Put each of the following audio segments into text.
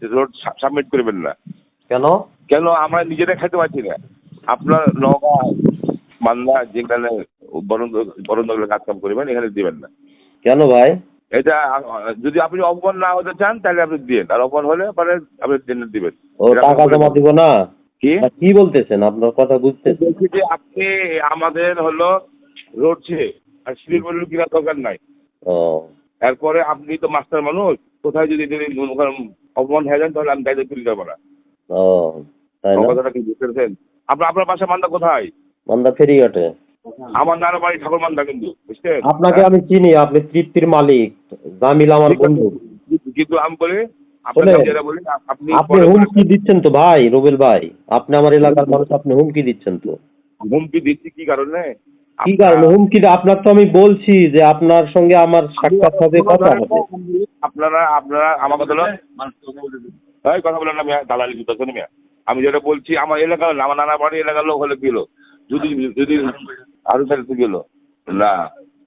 Road submit করবেন না। কেন? কেন? আমরা নিজেরা খাইতে পারছি না। আপনার নওগাঁ মালদা যেখানে বরন্দগুলো কাজ কাম করবেন এখানে দিবেন না। কেন ভাই? এটা যদি আপনি অপমান না হতে চান তাহলে আপনি দিন, আর অপমান হলে পরে আপনি দিবেন। ও টাকা জমা দিব না? কি কি বলতেছেন? আপনার কথা বুঝতেছি। বলছি যে আপনি আমাদের হলো রোড ছে আর সিঁড়ি বলল কিনা দরকার নাই। ও এরপরে আপনি তো মাস্টার মানুষ, কোথায় যদি অপমান হয়ে যান তাহলে আমি দায়িত্ব তুলে যাবো না। ও তাই না? কথাটা কি বুঝতে পেরেছেন? আপনার বাসা মান্দা কোথায়? মান্দা ফেরিঘাটে। আমার নানা বাড়ি ঠাকুর মান্দা, কিন্তু বুঝছেন? আপনাকে আমি চিনি, আপনি তৃপ্তির মালিক, জামিল আমার বন্ধু। কিন্তু আমি বলি শোনেন, আপনাকে যেটা বলি আপনি আপনি হুমকি দিচ্ছেন তো ভাই রুবেল ভাই, আপনি আমার এলাকার মানুষ, আপনি হুমকি দিচ্ছেন তো। হুমকি দিচ্ছি কি কারণে? কি কারণে হুমকি? আপনার তো আমি বলছি যে আপনার সঙ্গে আমার সাক্ষাৎ হবে, কথা হবে। আপনারা আমার কথা কথা বলেন না মিয়া, দালালি দিতেছেন মিয়া। আমি যেটা বলছি আমার এলাকার, আমার নানা বাড়ি এলাকার লোক হলে গেল, যদি যদি আরো তাহলে গেল না।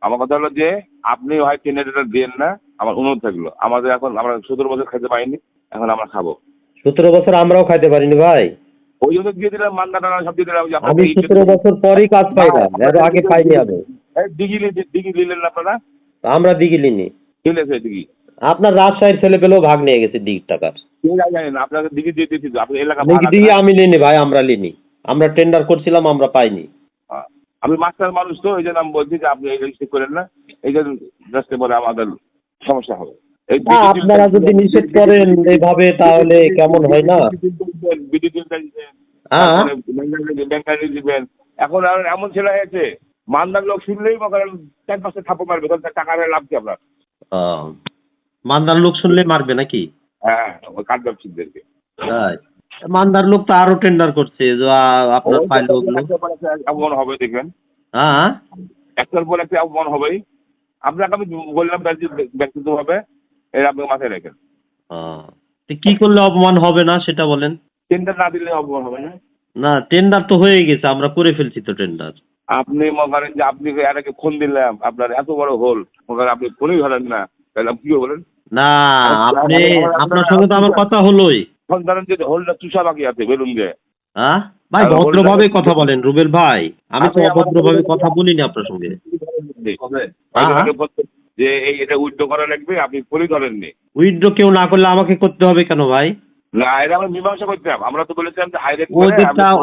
আমার কথা হলো যে আপনি হয় কেনেডিটা দেন না, আমার অনুরোধ থাকলো। আমাদের এখন আমরা 17 বছর খেতে পাইনি, এখন আমরা খাবো। 17 বছর আমরাও খাইতে পারিনি ভাই। ওই জন্য দিয়ে দিলাম, মান্না টানা সব দিয়ে দিলাম। আমি 17 বছর পরই কাজ পাইলাম, এর আগে পাইনি আমি। দিঘি নিলেন না আপনারা? আমরা দিঘি লিনি। ঠিক আছে দিঘি আপনার রাজশাহীর ছেলে পেলেও ভাগ নিয়ে গেছে দিঘির টাকার। জানেন আপনাকে দিঘি দিয়ে দিয়েছি, আপনি এলাকা দিঘি আমি লিনি ভাই, আমরা লিনি। আমরা টেন্ডার করছিলাম, আমরা পাইনি। আমি মাস্টার মানুষ তো, এই জন্য আমি বলছি যে আপনি এই ঠিক করেন না, এই জন্য রাস্তায় বলে আমাদের সমস্যা হবে। আপনারা যদি নিষেধ করেন এইভাবে তাহলে কেমন হয় না? দিবেন। এখন আর এমন ছেলে হয়েছে, মান্দার লোক শুনলেই করেন 4-5টা থাপ্পড় মারবে, তাহলে টাকা লাভ কি আপনার? মান্দার লোক শুনলে মারবে নাকি? হ্যাঁ, ওই কাঠ ব্যবসায়ীদেরকে। তাই? মান্দার লোক তো আরো টেন্ডার করছে যে আপনার পাইলো ওগুলো। অপমান হবে দেখবেন, হ্যাঁ, একটার পর একটা অপমান হবেই। আপনাকে আমি বললাম ব্যক্তিগতভাবে, এর আপনি মাথায় রাখেন। কি করলে অপমান হবে না সেটা বলেন। টেন্ডার না দিলে অপমান হবে না। না, টেন্ডার তো হয়ে গেছে, আমরা করে ফেলছি তো টেন্ডার। আপনি মনে করেন যে আপনি এটাকে ফোন দিলাম, আপনার এত বড় হোল, মনে করেন আপনি ফোনই ধরেন না, তাহলে আপনি কি বলেন? না, আপনি আপনার সঙ্গে তো আমার কথা হলোই। ফোন ধরেন যে হোলটা চুষা বাকি আছে বেলুন দিয়ে। হ্যাঁ ভাই, ভদ্রভাবে কথা বলেন রুবেল ভাই, আমি তো অভদ্রভাবে কথা বলিনি আপনার সঙ্গে। যে এই এটা উইথড্র করা লাগবে, আপনি ফোনই ধরেননি। উইথড্র কেউ না করলে আমাকে করতে হবে কেন ভাই? না, এটা আমরা মীমাংসা করতাম। আমরা তো বলেছিলাম যে হাইরেট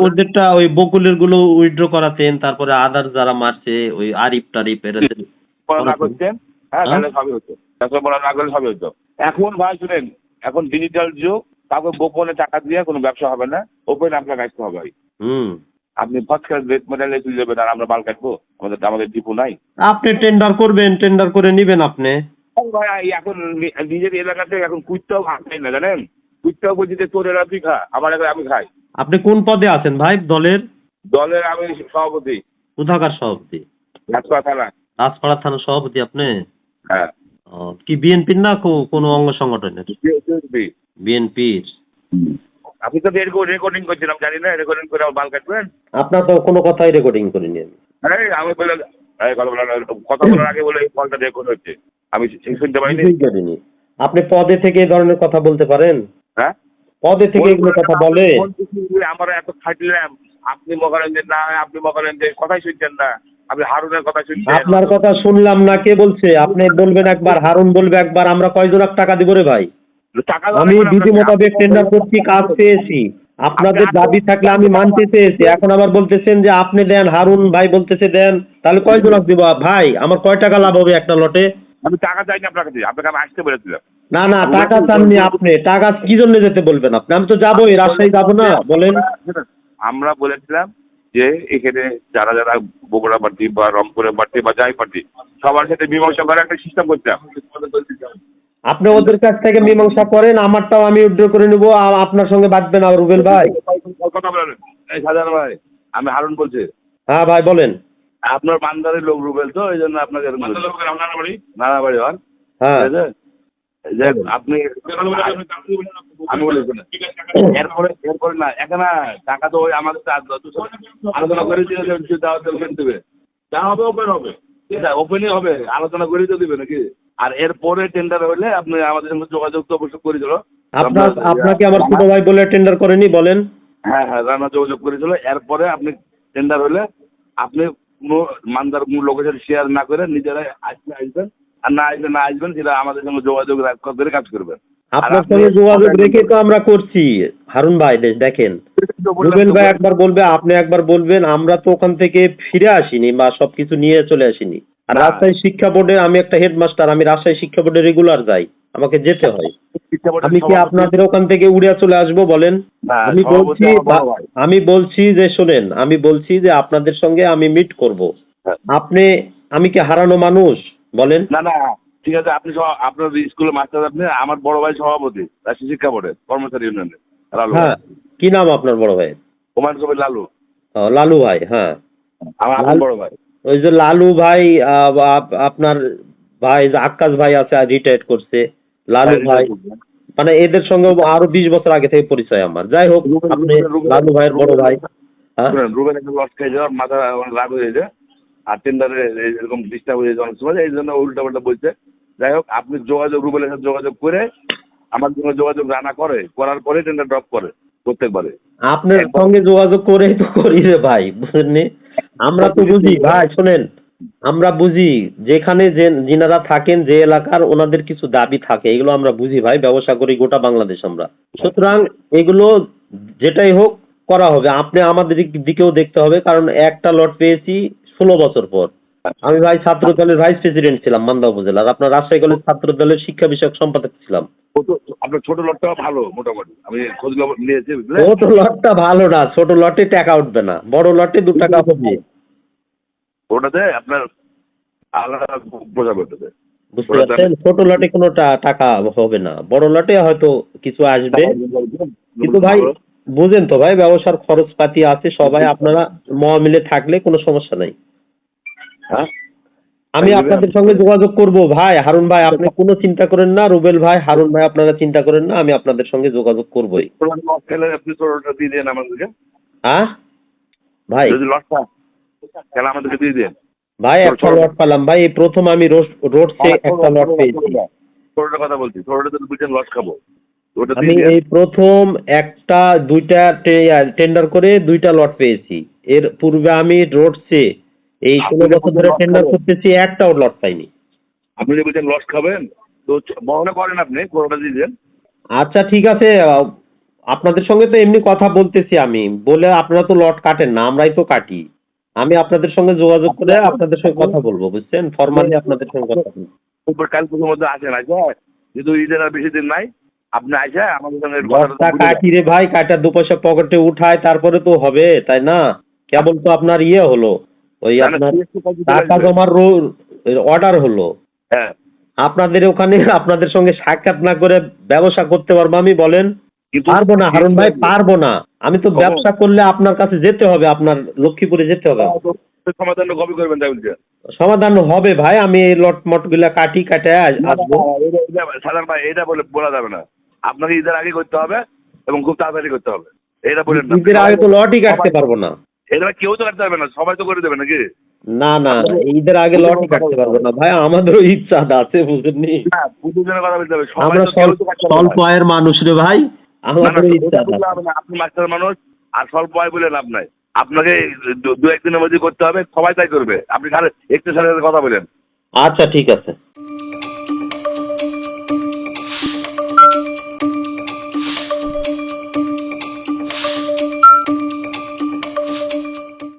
ওদেরটা ওই বকুলের গুলো উইথড্র করাতেন, তারপরে আদার্স যারা মারছে ওই আরিফ টারিফ এরা না করতেন। হ্যাঁ, তাহলে সবই হতো। বলা না করলে সবই হতো। এখন ভাই শুনেন, এখন ডিজিটাল যুগ, কাউকে গোপনে টাকা দিয়ে কোনো ব্যবসা হবে না, ওপেন আপনার কাটতে হবে ভাই। আপনি ফার্স্ট ক্লাস রেট মেটালে তুলে দেবেন, আর আমরা মাল কাটবো? আমাদের ডিপো নাই। আপনি টেন্ডার করবেন, টেন্ডার করে নিবেন আপনি। ভাই এখন নিজের এলাকাতে এখন কুইটটাও খাই না, জানেন? কুইটটাও বলছি যে তোর এলাকা তুই খা, আমার এলাকায় আমি খাই। আপনি কোন পদে আছেন ভাই দলের? দলের আমি সভাপতি। কোথাকার সভাপতি? রাজপাড়া থানা। রাজপাড়া থানার সভাপতি আপনি? হ্যাঁ। কি বিএনপির না কোনো অঙ্গ সংগঠনের? বিএনপির। আপনি তো রেকর্ডিং করছেন, আমি জানি না, রেকর্ডিং করে আমার বাল কাটবেন? আপনার তো কোনো কথাই রেকর্ডিং করিনি আমি। আমি বলে কথা বলার আগে বলে এই কলটা রেকর্ড হচ্ছে, আমি শুনতে পাইনি। আপনি পদে থেকে এই ধরনের কথা বলতে পারেন? হ্যাঁ, পদে থেকে এগুলো কথা বলে? আমরা এত খাটলাম, আপনি মনে যে না, আপনি মনে যে কথাই শুনছেন না, আপনি হারুনের কথা শুনছেন। আপনার কথা শুনলাম না, কে বলছে? আপনি বলবেন একবার, হারুন বলবে একবার, আমরা কয়জন টাকা দিব রে ভাই? আমি বিধি মোতাবেক টেন্ডার করছি, কাজ পেয়েছি। আপনাদের দাবি থাকলে আমি মানতে চেয়েছি, এখন আবার বলতেছেন যে আপনি দেন, হারুন ভাই বলতেছে দেন, তাহলে কয়জন দিব ভাই? আমার কয় টাকা লাভ হবে একটা লটে? আমি টাকা চাইনি আপনাকে, আপনাকে আমি আসতে বলেছিলাম। না না, টাকা চাননি আপনি, টাকা কি জন্য যেতে বলবেন আপনি? আমি তো যাবোই, রাজশাহী যাবো না বলেন? আমরা বলেছিলাম যে এখানে যারা যারা বগুড়া পার্টি বা রংপুরের পার্টি বা যাই পার্টি, সবার সাথে মীমাংসা করে একটা সিস্টেম করতাম। আপনি ওদের কাছ থেকে মীমাংসা করেন, আমারটাও আমি উইথড্র করে নেব, আর আপনার সঙ্গে বাঁচবেন আর রুবেল ভাই। কথা বলেন। এই সাজান ভাই, আমি হারুন বলছি। হ্যাঁ ভাই বলেন। আপনার বান্দারের লোক রুবেল, তো এই জন্য আপনাকে নানা বাড়ি হন। হ্যাঁ, আপনি আমি বলি এরপরে না, এখন টাকা তো ওই আমাদের আলোচনা করে দেবে, যা হবে ওপেন হবে, ওপেনই হবে, আলোচনা করেই তো দিবে নাকি? আর এরপরে টেন্ডার হলে আপনি আমাদের সঙ্গে যোগাযোগ তো অবশ্যই করেছিল। আপনাকে আমার ছোট ভাই বলে টেন্ডার করেনি বলেন? হ্যাঁ হ্যাঁ, রানা যোগাযোগ করেছিল। এরপরে আপনি টেন্ডার হলে আপনি কোনো মানদার কোনো লোকের সাথে শেয়ার না করে নিজেরাই আসবেন, আর না আসলে না আসবেন, সেটা আমাদের সঙ্গে যোগাযোগ করে কাজ করবেন। আপনার সঙ্গে যোগাযোগ রেখে তো আমরা করছি হারুন ভাই। দেখেন, রুবেল ভাই একবার বলবে, আপনি একবার বলবেন, আমরা তো ওখান থেকে ফিরে আসিনি বা সবকিছু নিয়ে চলে আসিনি। আর না। রাজশাহী শিক্ষা বোর্ডে আমি একটা হেডমাস্টার, আমি রাজশাহী শিক্ষা বোর্ডে রেগুলার যাই, আমাকে যেতে হয়। আমি কি আপনাদের ওখান থেকে উড়ে চলে আসবো বলেন? না, আমি বলছি সভাপতি আমার বড় ভাই। আমি বলছি যে শোনেন, আমি বলছি যে আপনাদের সঙ্গে আমি মিট করব। হ্যাঁ। আমি কি হারানো মানুষ বলেন? না না, ঠিক আছে, আপনি আপনার স্কুলের মাস্টার, আপনি আমার বড় ভাই সভাপতি রাজশাহী শিক্ষা বোর্ডের কর্মচারী ইউনিয়নের লালু। হ্যাঁ, কি নাম আপনার বড় ভাই? হুমায়ুন কবির লালু। লালু ভাই, হ্যাঁ। আমার আপন বড় ভাই। ওই যে লালু ভাই, আপনার ভাই যে আক্কাস ভাই আছে, রিটায়ার্ড করছে, লালু ভাই, মানে এদের সঙ্গে আরো 20 বছর আগে থেকে পরিচয় আমার। যাই হোক, আপনি লালু ভাইয়ের বড় ভাই। হ্যাঁ, রুবেন একটা লস খেয়ে যাওয়ার মাথা রাগ হয়ে যায়, আর টেন্ডারে এরকম ডিস্টার্ব হয়ে যায় অনেক সময়, এই জন্য উল্টা পাল্টা বলছে। যাই হোক, আপনি যোগাযোগ রুবেলের সাথে যোগাযোগ করে আমার সঙ্গে যোগাযোগ রানা করার পরে টেন্ডার ড্রপ করে প্রত্যেকবারে। আপনার সঙ্গে যোগাযোগ করেই তো করি রে ভাই, বুঝলেন? আমরা তো বুঝি ভাই, শোনেন, আমরা বুঝি যেখানে যিনারা থাকেন, যে এলাকার, ওনাদের কিছু দাবি থাকে, এগুলো আমরা বুঝি ভাই, ব্যবসা করি গোটা বাংলাদেশ আমরা। সুতরাং এগুলো যেটাই হোক করা হবে। আপনি আমাদের দিকেও দেখতে হবে, কারণ একটা লট পেয়েছি 16 বছর পর। আমি ভাই ছাত্র দলের ভাইস প্রেসিডেন্ট ছিলাম মান্দা উপজেলার, আপনার রাজশাহী কলেজ ছাত্র দলের শিক্ষা বিষয়ক সম্পাদক ছিলাম। আপনার ছোট লটটাও ভালো মোটামুটি, আমি খোঁজ খবর নিয়েছি, বুঝলেন? ছোট লটটা ভালো না, ছোট লটে টাকা উঠবে না, বড় লটে 2 টাকা হবে। ওটাতে আপনার আলাদা বোঝাবে ওটাতে। বুঝতে পারছেন? ছোট লটে কোনো টাকা হবে না, বড় লটে হয়তো কিছু আসবে। কিন্তু ভাই বুঝেন তো ভাই, ব্যবসার খরচপাতি আছে, সবাই আপনারা মিলে থাকলে কোনো সমস্যা নাই। হ্যাঁ, আমি আপনাদের সঙ্গে যোগাযোগ করব ভাই, হারুন ভাই আপনি কোনো চিন্তা করেন না, রুবেল ভাই, হারুন ভাই আপনারা চিন্তা করেন না, আমি আপনাদের সঙ্গে যোগাযোগ করবই। আপনি ছোটটা দিয়ে দেন আমাদেরকে। হ্যাঁ ভাই, যদি লটটা খেলা আমাদেরকে দিয়ে দেন ভাই একটা লট পেলাম ভাই, এই প্রথম আমি রোডসে একটা লট পেয়েছি। ছোটটার কথা বলছি, ছোটটা যদি বুঝছেন লস খাবো ওটা আমি দিয়ে দেন। এই প্রথম দুইটা টেন্ডার করে 2টা লট পেয়েছি। এর পূর্বে আমি রোডসে এই 16 বছর ধরে টেন্ডার করতেছি, একটাও লট পাইনি। আপনি যদি বলছেন লস খাবেন তো বহনে করেন, আপনি ছোটটা দিয়ে দেন। আচ্ছা ঠিক আছে, আপনাদের সঙ্গে তো এমনি কথা বলতেছি আমি, বলে আপনারা তো লট কাটেন না, আমরাই তো কাটি। আমি আপনাদের সঙ্গে যোগাযোগ করে আপনাদের সঙ্গে কথা বলবো, বুঝছেন? ফরমালি আপনাদের সঙ্গে কথা বলবো। কাল পুজোর মধ্যে আসেন, আসে যেহেতু ঈদের আর বেশি দিন নাই, আপনি আসে আমাদের সঙ্গে লটটা কাটি রে ভাই, কাটা 2 পয়সা পকেটে উঠায় তারপরে তো হবে, তাই না? কেবল তো আপনার হলো, ওই আপনার টাকা জমার অর্ডার হলো। হ্যাঁ, আপনাদের ওখানে আপনাদের সঙ্গে সাক্ষাৎ না করে ব্যবসা করতে পারবো আমি বলেন? কিন্তু পারবো না হারুন ভাই, পারবো না। আমি তো ব্যবসা করলে আপনার কাছে যেতে হবে, আপনার লক্ষ্মীপুরে যেতে হবে। সমাধান কবে করবেন তাই বলছে? সমাধান হবে ভাই, আমি এই লট মট গুলা কাটে আসবো। সাধারণ ভাই, এটা বলা যাবে না, আপনাকে ঈদের আগে করতে হবে এবং খুব তাড়াতাড়ি করতে হবে, এটা বলেন না। ঈদের আগে তো লটই কাটতে পারবো না। এটা কেউ তো কাটতে পারবে না, সবাই তো করে দেবে নাকি? না না, ঈদের আগে লটই কাটতে পারবো না ভাই, আমাদেরও ইচ্ছা আছে, বুঝেননি? পুজোর জন্য কথা বলতে হবে, আমরা স্বল্প আয়ের মানুষ রে ভাই, আমাদেরও ইচ্ছা আছে। আপনি মাস্টার মানুষ, আর স্বল্প আয় বলে লাভ নাই, আপনাকে 2-1 দিনের মধ্যে করতে হবে, সবাই তাই করবে, আপনি খালি একটু সাথে কথা বলেন। আচ্ছা ঠিক আছে।